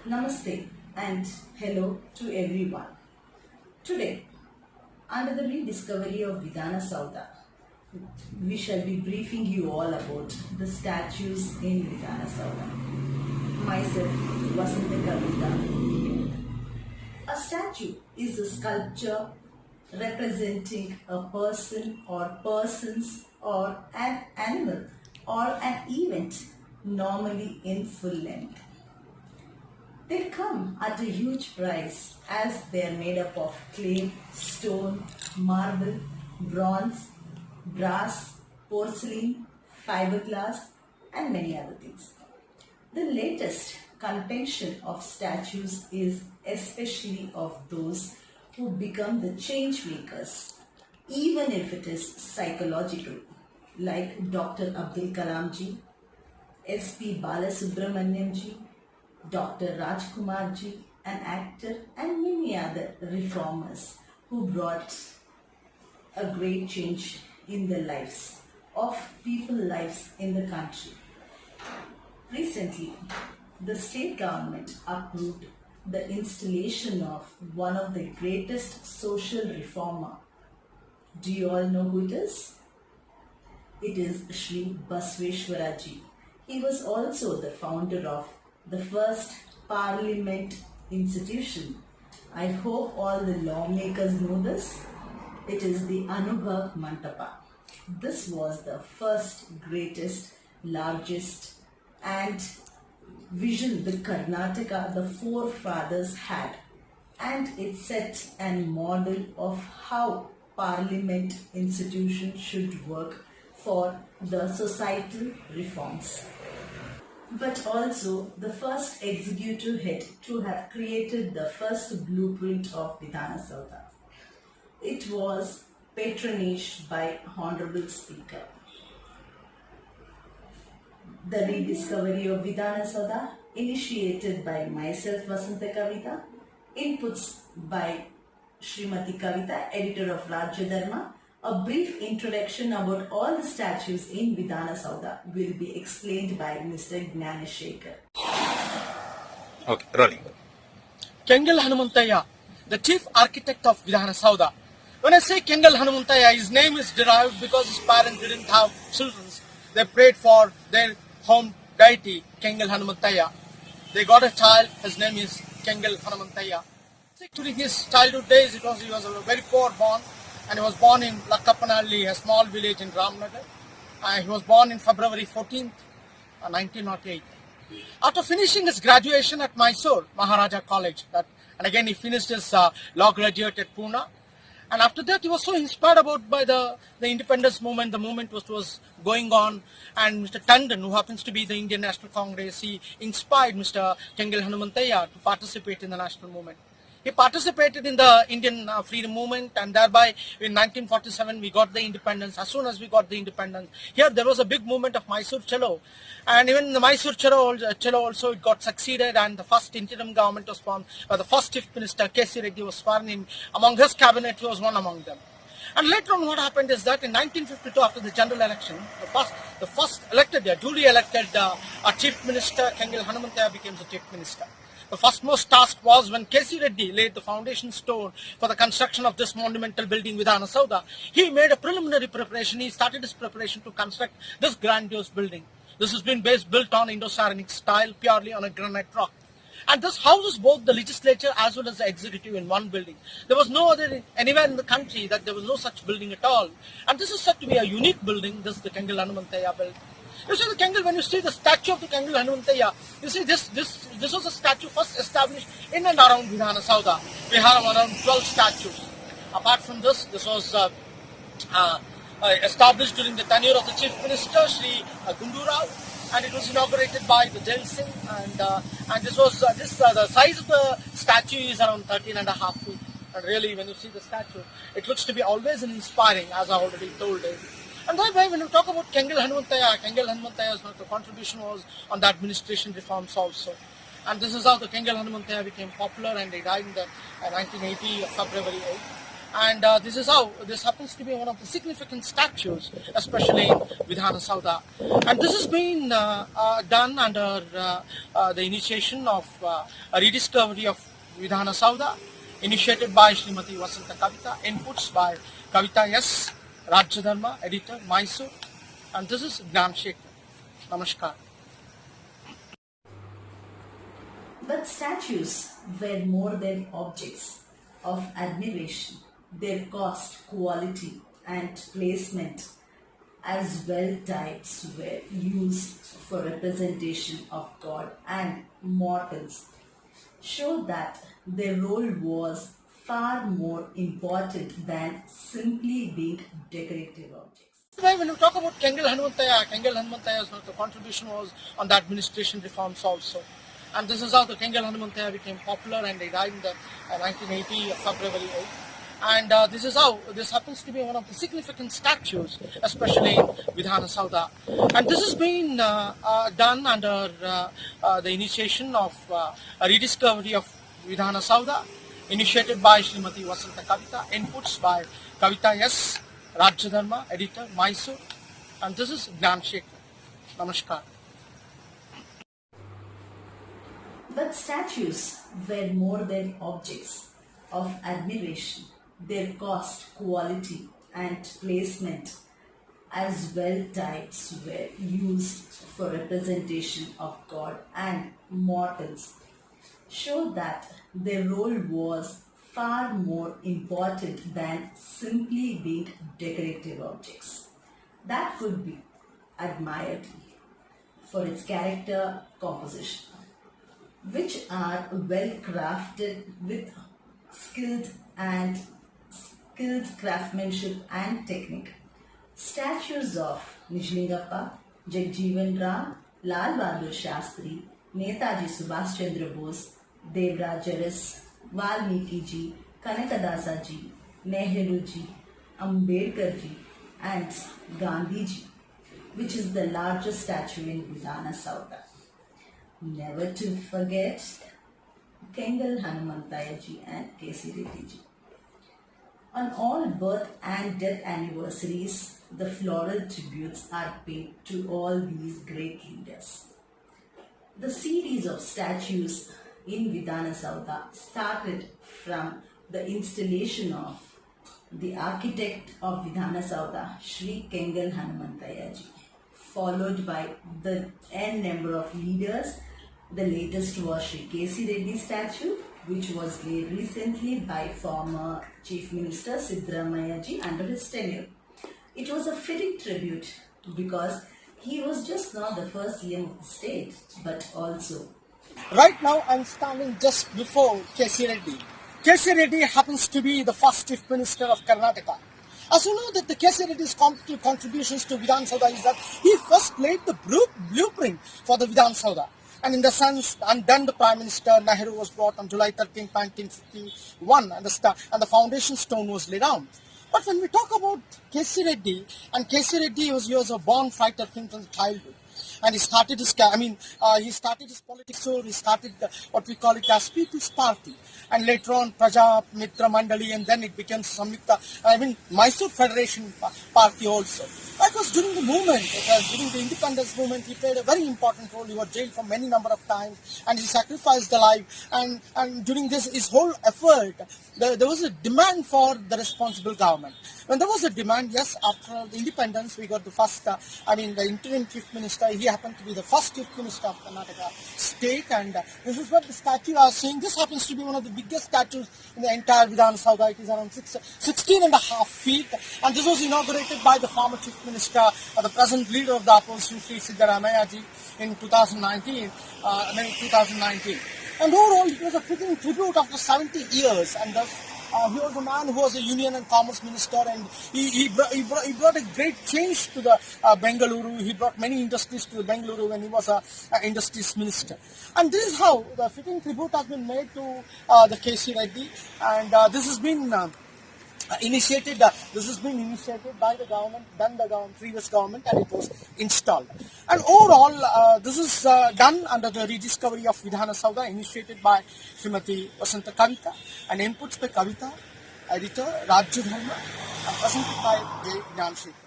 Namaste and hello to everyone. Today, under the rediscovery of Vidhan Soudha, we shall be briefing you all about the statues in Vidhan Soudha. Myself, Vasantha Kavitha. A statue is a sculpture representing a person or persons or an animal or an event, normally in full length. They come at a huge price as they are made up of clay, stone, marble, bronze, brass, porcelain, fiberglass, and many other things. The latest contention of statues is especially of those who become the change makers, even if it is psychological, like Dr. Abdul Kalam ji, S.P. Balasubramanyam ji, Dr. Rajkumar ji, an actor, and many other reformers who brought a great change in the lives of people's lives in the country. Recently, the state government approved the installation of one of the greatest social reformer. Do you all know who it is? It is Shri Basveshwara ji. He was also the founder of the first parliament institution. I hope all the lawmakers know this. It is the Anubhav Mantapa. This was the first, greatest, largest and vision the Karnataka, the forefathers had. And it set a model of how parliament institution should work for the societal reforms. But also the first executive head to have created the first blueprint of Vidhan Soudha. It was patronaged by Honorable Speaker. The rediscovery of Vidhan Soudha, initiated by myself, Vasantha Kavitha, inputs by Srimati Kavitha, editor of Rajyadharma. A brief introduction about all the statues in Vidhan Soudha will be explained by Mr. Gnanashakher. Okay, rolling. Kengal Hanumanthaya, the chief architect of Vidhan Soudha. When I say Kengal Hanumanthaya, his name is derived because his parents didn't have children. They prayed for their home deity, Kengal Hanumanthaya. They got a child, his name is Kengal Hanumanthaya. During his childhood days, he was a very poor born, and he was born in Lakkapanalli, a small village in Ramnagar. He was born in February 14th, 1908. After finishing his graduation at Mysore, Maharaja College, and again he finished his law graduate at Pune. And after that, he was so inspired by the independence movement, the movement was going on. And Mr. Tandon, who happens to be the Indian National Congress, he inspired Mr. Kengal Hanumanthaya to participate in the national movement. He participated in the Indian freedom movement, and thereby in 1947 we got the independence. As soon as we got the independence, here there was a big movement of Mysore Chalo, and even the Mysore Chalo also it got succeeded, and the first interim government was formed. The first chief minister K.C. Reddy was sworn in. Among his cabinet, he was one among them. And later on, what happened is that in 1952, after the general election, the first elected, duly elected chief minister Kengal Hanumanthaya became the chief minister. The firstmost task was when K.C. Reddy laid the foundation stone for the construction of this monumental building Vidhan Soudha. He made a preliminary preparation. He started his preparation to construct this grandiose building. This has been built on Indo-Saracenic style, purely on a granite rock. And this houses both the legislature as well as the executive in one building. There was no other anywhere in the country that there was no such building at all. And this is said to be a unique building, this is the Kengal Hanumanthaya building. You see the Kengal, when you see the statue of the Kengal Hanumanthaya, you see this was a statue first established in and around Vidhan Soudha. We have around 12 statues. Apart from this was established during the tenure of the Chief Minister, Sri Gundu Rao, and it was inaugurated by the Jail Singh. And this was the size of the statue is around 13.5 feet. And really, when you see the statue, it looks to be always inspiring, as I already told you. And that way, when you talk about Kengal Hanumanthaya's contribution was on the administration reforms also. And this is how the Kengal Hanumanthaya became popular, and he died in the 1980 February 8th. And this happens to be one of the significant statues, especially in Vidhan Soudha. And this has been done under the initiation of a rediscovery of Vidhan Soudha, initiated by Srimati Vasantha Kavitha, inputs by Kavitha S, Rajyadharma, editor, Mysore. And this is Gnanashakher. Namaskar. But statues were more than objects of admiration. Their cost, quality, and placement, as well types, were used for representation of God and mortals, show that their role was far more important than simply being decorative objects. When you talk about Kengal Hanumantaya's contribution was on the administration reforms also. And this is how the Kengal Hanumanthaya became popular, and he died in the 1980 February 8. And this happens to be one of the significant statues, especially in Vidhan Soudha. And this has been done under the initiation of a rediscovery of Vidhan Soudha, initiated by Srimati Vasantha Kavitha, inputs by Kavitha S, Rajyadharma, editor, Mysore. And this is Gnanashakher. Namaskar. But statues were more than objects of admiration. Their cost, quality, and placement, as well types, were used for representation of God and mortals, show that their role was far more important than simply being decorative objects that could be admired for its character composition, which are well crafted with skilled craftsmanship and technique. Statues of Nijlingappa, Jagjeevan Ram, Lal Bahadur Shastri, Netaji Subhash Chandra Bose, Devraj Aras, Valmiki ji, Kanakadasa ji, Nehru ji, Ambedkar ji, and Gandhi ji, which is the largest statue in Vidhan Soudha. Never to forget Kengal Hanumanthaya ji and K.C. Reddy ji. On all birth and death anniversaries, the floral tributes are paid to all these great leaders. The series of statues in Vidhan Soudha started from the installation of the architect of Vidhan Soudha, Shri Kengal Hanumanthaya ji, followed by the n number of leaders. The latest was Shri K.C. Reddy statue, which was laid recently by former Chief Minister Siddaramaiah ji under his tenure. It was a fitting tribute because he was just not the first CM of the state, but also. Right now, I'm standing just before K.C. Reddy. K.C. Reddy happens to be the first Chief Minister of Karnataka. As you know, that the K.C. Reddy's contributions to Vidhan Soudha is that he first laid the blueprint for the Vidhan Soudha. And in the sense, and then the Prime Minister Nehru was brought on July 13, 1951, and the foundation stone was laid down. But when we talk about K.C. Reddy, and K.C. Reddy was a born fighter from childhood. And he started his politics, so he started what we call it as People's Party. And later on, Praja Mitra Mandali, and then it became Mysore Federation Party also. Because during the movement, during the independence movement, he played a very important role. He was jailed for many number of times, and he sacrificed the life. And during his whole effort, there was a demand for the responsible government. When there was a demand, yes, after the independence, we got the first, the interim Chief Minister. He happened to be the first Chief Minister of Karnataka state, and this is what the statue I was seeing. This happens to be one of the biggest statues in the entire Vidhan Soudha. It is around 16.5 feet, and this was inaugurated by the former Chief Minister, the present leader of the opposition, Sri Siddaramaiah ji, in 2019. And overall, it was a fitting tribute after 70 years, and thus, he was a man who was a union and commerce minister, and he brought a great change to the Bengaluru. He brought many industries to Bengaluru when he was a industries minister. And this is how the fitting tribute has been made to the K.C. Reddy, and this has been initiated by the government, then the previous government, and it was installed. And overall, this is done under the rediscovery of Vidhan Soudha, initiated by Srimati Vasantha Kavitha, and inputs by Kavitha, editor, Rajyadharma, and presented by Gnanashakher.